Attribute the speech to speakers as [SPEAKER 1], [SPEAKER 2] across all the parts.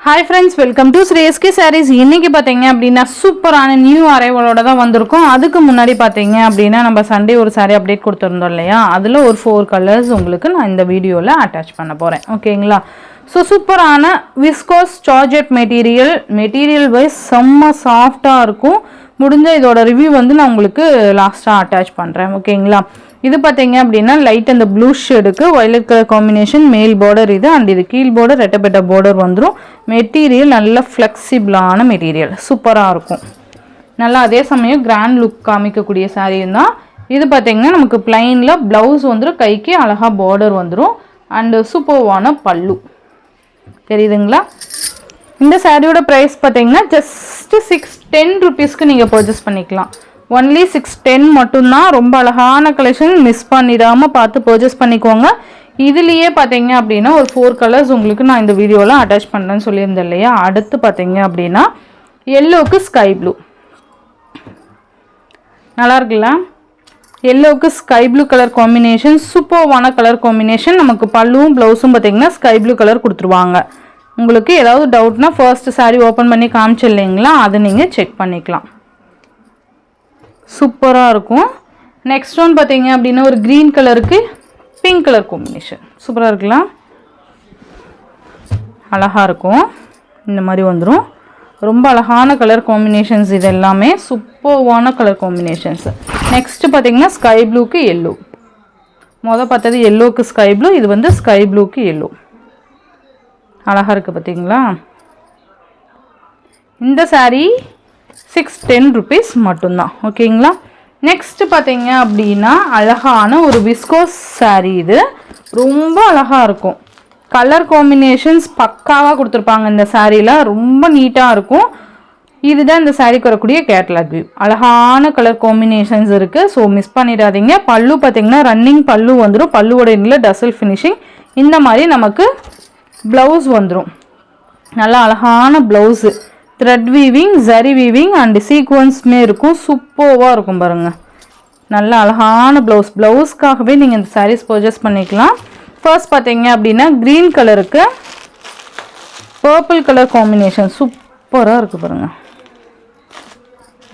[SPEAKER 1] Hi friends, welcome to SK Sarees. இன்னைக்கு பாத்தீங்க அப்படினா சூப்பரான நியூ அரைவலோட தான் வந்திருக்கோம். அதுக்கு முன்னாடி பாத்தீங்க அப்படினா நம்ம சண்டே ஒரு saree அப்டேட் கொடுத்திருந்தோம் இல்லையா? அதுல ஒரு 4 கலர்ஸ் உங்களுக்கு நான் இந்த வீடியோல அட்டாச் பண்ண போறேன். ஓகேங்களா? சூப்பரான viscose georgette மெட்டீரியல் வைஸ் செம்ம சாஃப்ட்டா இருக்கும். முடிஞ்ச இதோட ரிவ்யூ வந்து நான் உங்களுக்கு லாஸ்டா அட்டாச் பண்றேன். ஓகேங்களா? இது பாத்தீங்க அப்படினா லைட் அந்த ப்ளூ ஷேடுக்கு violet கலர் காம்பினேஷன் மேல் border இது and இது கீழ் border ரெட்டப்பட்ட border வந்துரும். மெட்டீரியல் நல்ல ஃப்ளெக்சிபிளான மெட்டீரியல் சூப்பரா இருக்கும். நல்லா அதே சமயம் கிராண்ட் லுக் காமிக்கக்கூடிய saree தான். இது பாத்தீங்கன்னா நமக்கு plainல ப்ளவுஸ் வந்துரும், கைக்கு அழகா border வந்துரும் and சூப்பரான பல்லு. தெரியுதுங்களா? இந்த சாரியோட பிரைஸ் பாத்தீங்கன்னா just 610 ரூபீஸ்க்கு நீங்க பர்ச்சேஸ் பண்ணிக்கலாம். only 610 மட்டும் தான். ரொம்ப அழகான கலெக்ஷன், மிஸ் பண்ணிடாம பார்த்து பர்ச்சேஸ் பண்ணிக்கோங்க. இதுலயே பாத்தீங்க அப்படினா ஒரு 4 கலர்ஸ் உங்களுக்கு நான் இந்த வீடியோல அட்டாச் பண்றேன்னு சொல்லியிருந்தேன் இல்லையா? அடுத்து பாத்தீங்க அப்படினா yellowக்கு sky blue. நல்லா இருக்குல்ல? yellowக்கு sky blue கலர் காம்பினேஷன் சூப்பரான கலர் காம்பினேஷன். நமக்கு பல்லுவும் ப்ளவுஸும் பாத்தீங்கன்னா sky blue கலர் கொடுத்துருவாங்க. உங்களுக்கு ஏதாவது டவுட்னா ஃபர்ஸ்ட் saree ஓபன் பண்ணி காமிச்சில்லைங்களா? அது நீங்க செக் பண்ணிக்கலாம். சூப்பரா இருக்கும். நெக்ஸ்ட் ஒன் பாத்தீங்க அப்படினா ஒரு green கலருக்கு பிங்க் கலர் காம்பினேஷன் சூப்பரா இருக்குல்ல? அழகா இருக்கும். இந்த மாதிரி வந்துரும். ரொம்ப அழகான கலர் காம்பினேஷன்ஸ் இது எல்லாமே சூப்பரான கலர் காம்பினேஷன்ஸ். நெக்ஸ்ட் பாத்தீங்கன்னா ஸ்கை ப்ளூக்கு yellow. பார்த்தது yellowக்கு ஸ்கை ப்ளூ, இது வந்து ஸ்கை ப்ளூக்கு yellow. அழகா இருக்கு பாத்தீங்களா? இந்த saree 610 ரூபீஸ் மட்டும் தான். ஓகேங்களா? நெக்ஸ்ட் பாத்தீங்க அப்படினா அழகான ஒரு விஸ்கோஸ் saree. இது ரொம்ப அழகா இருக்கும். கலர் காம்பினேஷன்ஸ் பக்காவா கொடுத்திருப்பாங்க இந்த சாரீல. ரொம்ப நீட்டா இருக்கும். இதுதான் இந்த சாரீக்கு வரக்கூடிய கேட்டலாக் வியூ. அழகான கலர் காம்பினேஷன்ஸ் இருக்கு. ஸோ மிஸ் பண்ணிடாதீங்க. பல்லு பார்த்தீங்கன்னா ரன்னிங் பல்லு வந்துடும். பல்லுவோட இல்லை டசல் ஃபினிஷிங். இந்த மாதிரி நமக்கு ப்ளவுஸ் வந்துடும். நல்லா அழகான blouse, thread weaving, zari weaving and சீக்வன்ஸுமே இருக்கும். சூப்பராக இருக்கும் பாருங்க. நல்ல அழகான ப்ளவுஸ்க்காகவே நீங்கள் இந்த சாரீஸ் பர்ச்சேஸ் பண்ணிக்கலாம். ஃபர்ஸ்ட் பார்த்தீங்க அப்படின்னா க்ரீன் கலருக்கு பர்பிள் கலர் காம்பினேஷன் சூப்பராக இருக்குது பாருங்க.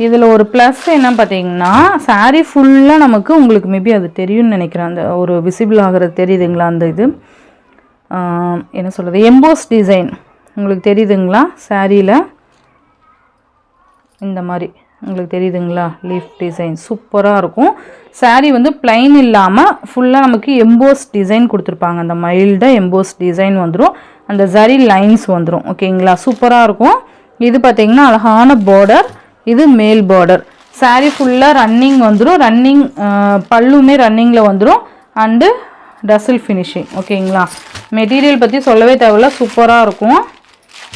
[SPEAKER 1] இதில் ஒரு ப்ளஸ் என்ன பார்த்தீங்கன்னா சாரீ ஃபுல்லாக நமக்கு உங்களுக்கு மேபி அது தெரியும்னு நினைக்கிறேன். அந்த ஒரு விசிபிள் ஆகிறது தெரியுதுங்களா? அந்த இது என்ன சொல்கிறது, எம்போஸ் டிசைன் உங்களுக்கு தெரியுதுங்களா? சாரியில் இந்த மாதிரி உங்களுக்கு தெரியுதுங்களா? லீஃப் டிசைன் சூப்பராக இருக்கும். சாரீ வந்து பிளைன் இல்லாமல் ஃபுல்லாக நமக்கு எம்போஸ் டிசைன் கொடுத்துருப்பாங்க. அந்த மைல்டாக எம்போஸ் டிசைன் வந்துடும். அந்த ஜரி லைன்ஸ் வந்துடும். ஓகேங்களா? சூப்பராக இருக்கும். இது பார்த்திங்கன்னா அழகான பார்டர். இது மேல் பார்டர். சாரீ ஃபுல்லாக ரன்னிங் வந்துடும். ரன்னிங் பல்லுமே ரன்னிங்கில் வந்துடும் அண்டு டசில் ஃபினிஷிங். ஓகேங்களா? மெட்டீரியல் பற்றி சொல்லவே தேவையில்ல, சூப்பராக இருக்கும்.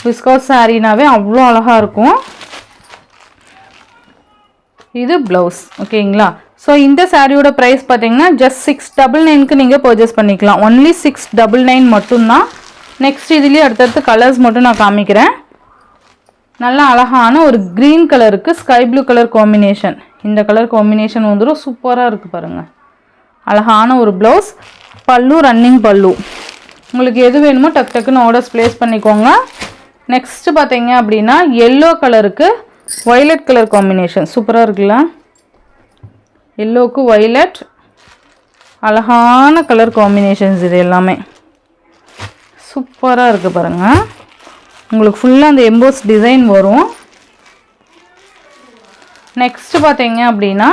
[SPEAKER 1] விஸ்கோஸ் சாரீனாவே அவ்வளோ அழகாக இருக்கும். இது ப்ளவுஸ். ஓகேங்களா? ஸோ இந்த சாரியோட ப்ரைஸ் பார்த்தீங்கன்னா ஜஸ்ட் 699க்கு நீங்கள் பர்ச்சேஸ் பண்ணிக்கலாம். ஒன்லி 699 மட்டும்தான். நெக்ஸ்ட் இதுலேயே அடுத்தடுத்து கலர்ஸ் மட்டும் நான் காமிக்கிறேன். நல்லா அழகான ஒரு க்ரீன் கலருக்கு ஸ்கை ப்ளூ கலர் காம்பினேஷன். இந்த கலர் காம்பினேஷன் வந்துடும். சூப்பராக இருக்குது பாருங்கள். அழகான ஒரு ப்ளவுஸ், பல்லு ரன்னிங் பல்லு. உங்களுக்கு எது வேணுமோ டக் டக்குன்னு ஆர்டர்ஸ் ப்ளேஸ் பண்ணிக்கோங்க. நெக்ஸ்ட் பார்த்தீங்க அப்படின்னா எல்லோ கலருக்கு வயலட் கலர் காம்பினேஷன் சூப்பராக இருக்குல்ல? எல்லோவுக்கு வயலட், அழகான கலர் காம்பினேஷன்ஸ் இது எல்லாமே சூப்பராக இருக்குது பாருங்கள். உங்களுக்கு ஃபுல்லாக அந்த எம்போஸ் டிசைன் வரும். நெக்ஸ்ட் பார்த்தீங்க அப்படின்னா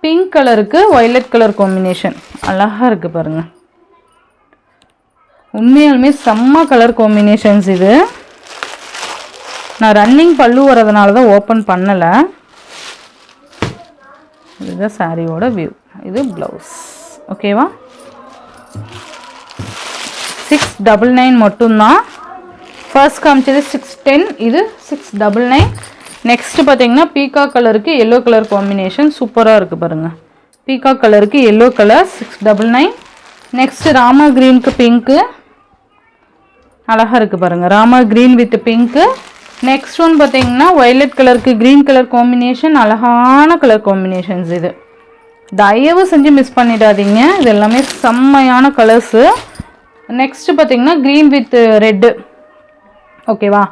[SPEAKER 1] பிங்க் கலருக்கு வயலட் கலர் காம்பினேஷன் அழகாக இருக்குது பாருங்கள். உண்மையாலுமே செம்ம கலர் காம்பினேஷன்ஸ் இது. நான் ரன்னிங் பல்லு வரதுனால தான் ஓப்பன் பண்ணலை. இதுதான் சாரியோட வியூ. இது ப்ளவுஸ். ஓகேவா? 699 மட்டும்தான். ஃபர்ஸ்ட் காமிச்சது 610, இது 699. நெக்ஸ்ட் பார்த்தீங்கன்னா பீகாக் கலருக்கு எல்லோ கலர் காம்பினேஷன் சூப்பராக இருக்குது பாருங்கள். பீகாக் கலருக்கு எல்லோ கலர் 699. நெக்ஸ்ட் ராமா க்ரீனுக்கு பிங்க்கு அழகாக இருக்குது பாருங்கள். Rama green with pink. Next one பார்த்தீங்கன்னா வயலட் கலருக்கு க்ரீன் கலர் காம்பினேஷன் அழகான கலர் காம்பினேஷன்ஸ். இது தயவு செஞ்சு மிஸ் பண்ணிடாதீங்க. இது எல்லாமே செம்மையான கலர்ஸு. நெக்ஸ்ட் பார்த்தீங்கன்னா க்ரீன் வித் ரெட்டு ஓகேவா?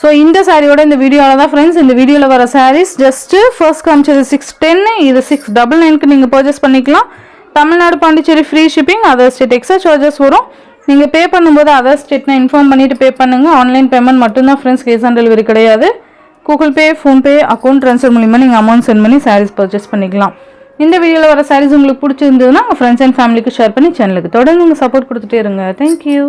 [SPEAKER 1] ஸோ இந்த சாரியோட இந்த வீடியோவில் தான் ஃப்ரெண்ட்ஸ், இந்த வீடியோவில் வர சாரீஸ் ஜஸ்ட்டு ஃபர்ஸ்ட் காமிச்சது 610, இது 699க்கு நீங்கள் பர்ச்சேஸ் பண்ணிக்கலாம். Tamil Nadu Pondicherry free shipping, other state extra charges வரும். நீங்கள் பே பண்ணும்போது அதர் ஸ்டேட்னா இன்ஃபார்ம் பண்ணிவிட்டு பே பண்ணுங்கள். ஆன்லைன் பேமெண்ட் மட்டும்தான் ஃப்ரெண்ட்ஸ், கேஷ் ஆன் டெலிவரி கிடையாது. Google Pay, PhonePe, account transfer மூலிமா நீங்கள் அமௌண்ட் சென்ட் பண்ணி சாரீஸ் பர்ச்சேஸ் பண்ணிக்கலாம். இந்த வீடியோவில் வர சாரீஸ் உங்களுக்கு பிடிச்சிருந்ததுன்னா உங்கள் ஃப்ரெண்ட்ஸ் அண்ட் ஃபேமிலிக்கு ஷேர் பண்ணி சேனலுக்கு தொடர்ந்து உங்கள் சப்போர்ட் கொடுத்துட்டே இருங்க. தேங்க்யூ.